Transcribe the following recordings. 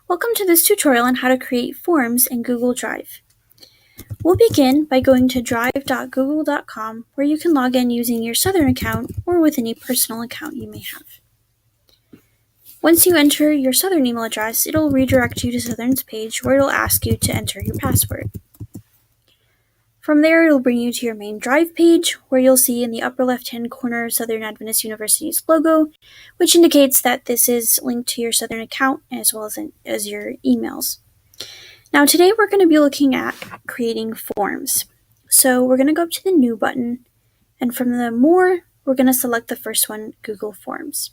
Welcome to this tutorial on how to create forms in Google Drive. We'll begin by going to drive.google.com, where you can log in using your Southern account or with any personal account you may have. Once you enter your Southern email address, it'll redirect you to Southern's page where it'll ask you to enter your password. From there, it'll bring you to your main Drive page, where you'll see in the upper left-hand corner Southern Adventist University's logo, which indicates that this is linked to your Southern account as well as your emails. Now today we're going to be looking at creating forms. So we're going to go up to the New button, and from the More, we're going to select the first one, Google Forms.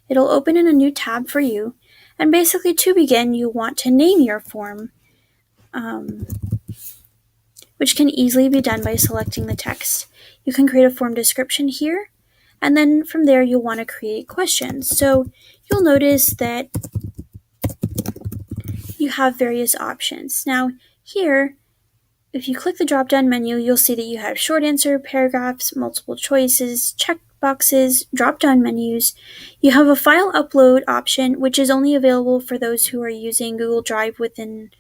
It'll open in a new tab for you, and basically to begin, you want to name your form, which can easily be done by selecting the text. You can create a form description here, and then from there you'll want to create questions. So you'll notice that you have various options. Now here, if you click the drop-down menu, you'll see that you have short answer, paragraphs, multiple choices, check boxes, drop-down menus. You have a file upload option, which is only available for those who are using Google Drive within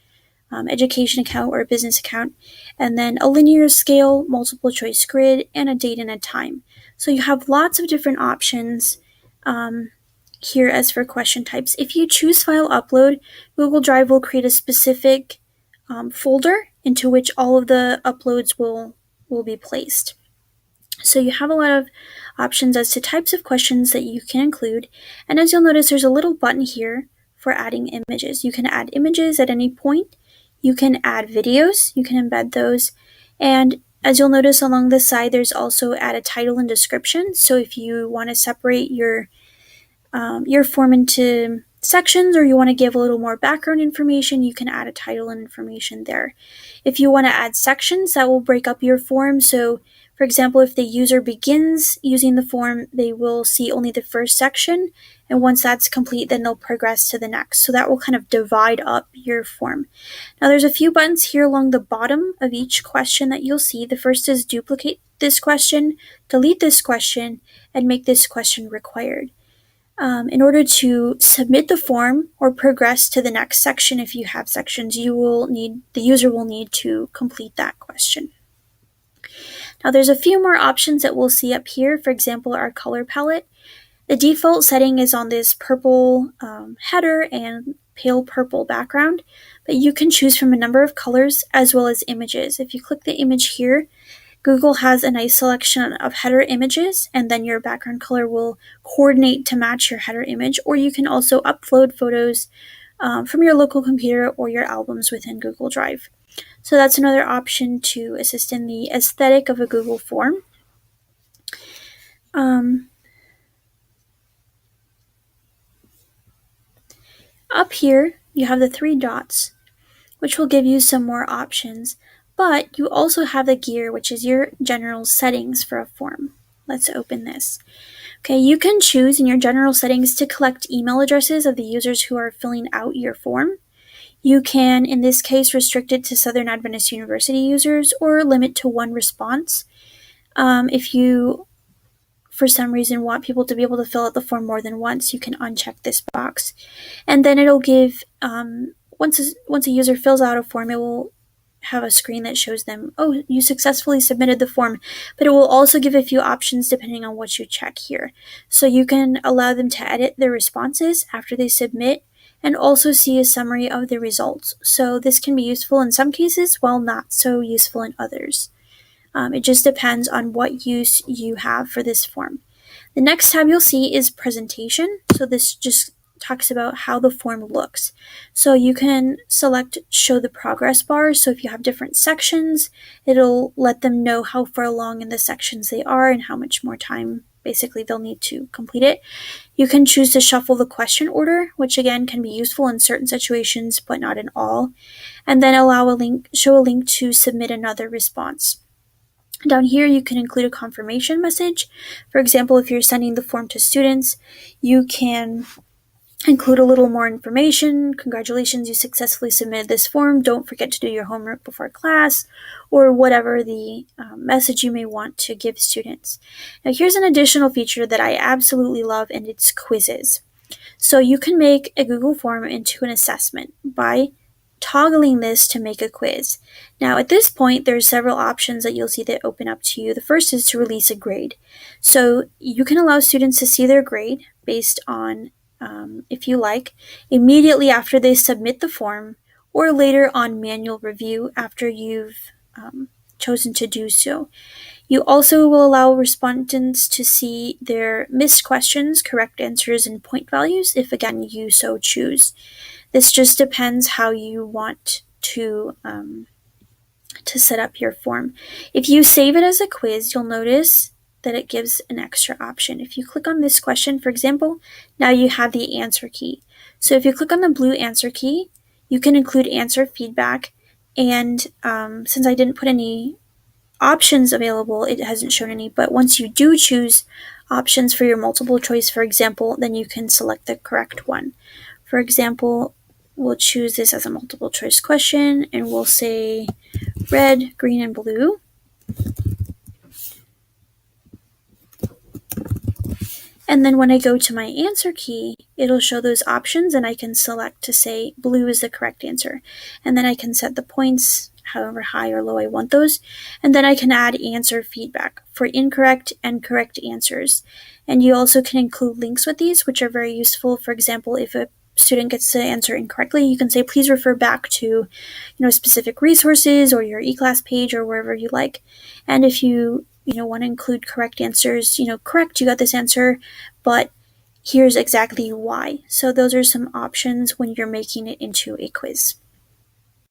education account or a business account, and then a linear scale, multiple choice grid, and a date and a time. So you have lots of different options here as for question types. If you choose file upload, Google Drive will create a specific folder into which all of the uploads will be placed. So you have a lot of options as to types of questions that you can include, and as you'll notice, there's a little button here for adding images. You can add images at any point. You can add videos, you can embed those, and as you'll notice along the side, there's also add a title and description. So if you want to separate your form into sections, or you want to give a little more background information, you can add a title and information there. If you want to add sections, that will break up your form. So for example, if the user begins using the form, they will see only the first section, and once that's complete, then they'll progress to the next. So that will kind of divide up your form. Now there's a few buttons here along the bottom of each question that you'll see. The first is duplicate this question, delete this question, and make this question required. In order to submit the form or progress to the next section, if you have sections, the user will need to complete that question. Now there's a few more options that we'll see up here. For example, our color palette. The default setting is on this purple header and pale purple background, but you can choose from a number of colors as well as images. If you click the image here, Google has a nice selection of header images, and then your background color will coordinate to match your header image, or you can also upload photos from your local computer or your albums within Google Drive. So that's another option to assist in the aesthetic of a Google form. Up here, you have the three dots, which will give you some more options, but you also have the gear, which is your general settings for a form. Let's open this. Okay, you can choose in your general settings to collect email addresses of the users who are filling out your form. You can, in this case, restrict it to Southern Adventist University users or limit to one response. If you, for some reason, want people to be able to fill out the form more than once, you can uncheck this box. And then it'll give, once a user fills out a form, it will have a screen that shows them, oh, you successfully submitted the form, but it will also give a few options depending on what you check here. So you can allow them to edit their responses after they submit, and also see a summary of the results. So this can be useful in some cases, while not so useful in others. It just depends on what use you have for this form. The next tab you'll see is presentation. So this just talks about how the form looks. So you can select show the progress bar. So if you have different sections, it'll let them know how far along in the sections they are and how much more time basically they'll need to complete it. You can choose to shuffle the question order, which again can be useful in certain situations but not in all, and then show a link to submit another response. Down here, you can include a confirmation message. For example, if you're sending the form to students, you can include a little more information. Congratulations, you successfully submitted this form. Don't forget to do your homework before class, or whatever the message you may want to give students. Now, here's an additional feature that I absolutely love, and it's quizzes. So you can make a Google form into an assessment by toggling this to make a quiz. Now at this point, there's several options that you'll see that open up to you. The first is to release a grade. So you can allow students to see their grade based on, if you like, immediately after they submit the form, or later on manual review after you've chosen to do so. You also will allow respondents to see their missed questions, correct answers, and point values if, again, you so choose. This just depends how you want to set up your form. If you save it as a quiz, you'll notice that it gives an extra option. If you click on this question, for example, now you have the answer key. So if you click on the blue answer key, you can include answer feedback, and since I didn't put any options available, it hasn't shown any, but once you do choose options for your multiple choice, for example, then you can select the correct one. For example, we'll choose this as a multiple choice question, and we'll say red, green, and blue. And then when I go to my answer key, it'll show those options, and I can select to say blue is the correct answer. And then I can set the points however high or low I want those. And then I can add answer feedback for incorrect and correct answers. And you also can include links with these, which are very useful. For example, if a student gets to answer incorrectly, you can say, please refer back to, specific resources or your eClass page or wherever you like. And if you want to include correct answers, correct, you got this answer, but here's exactly why. So those are some options when you're making it into a quiz.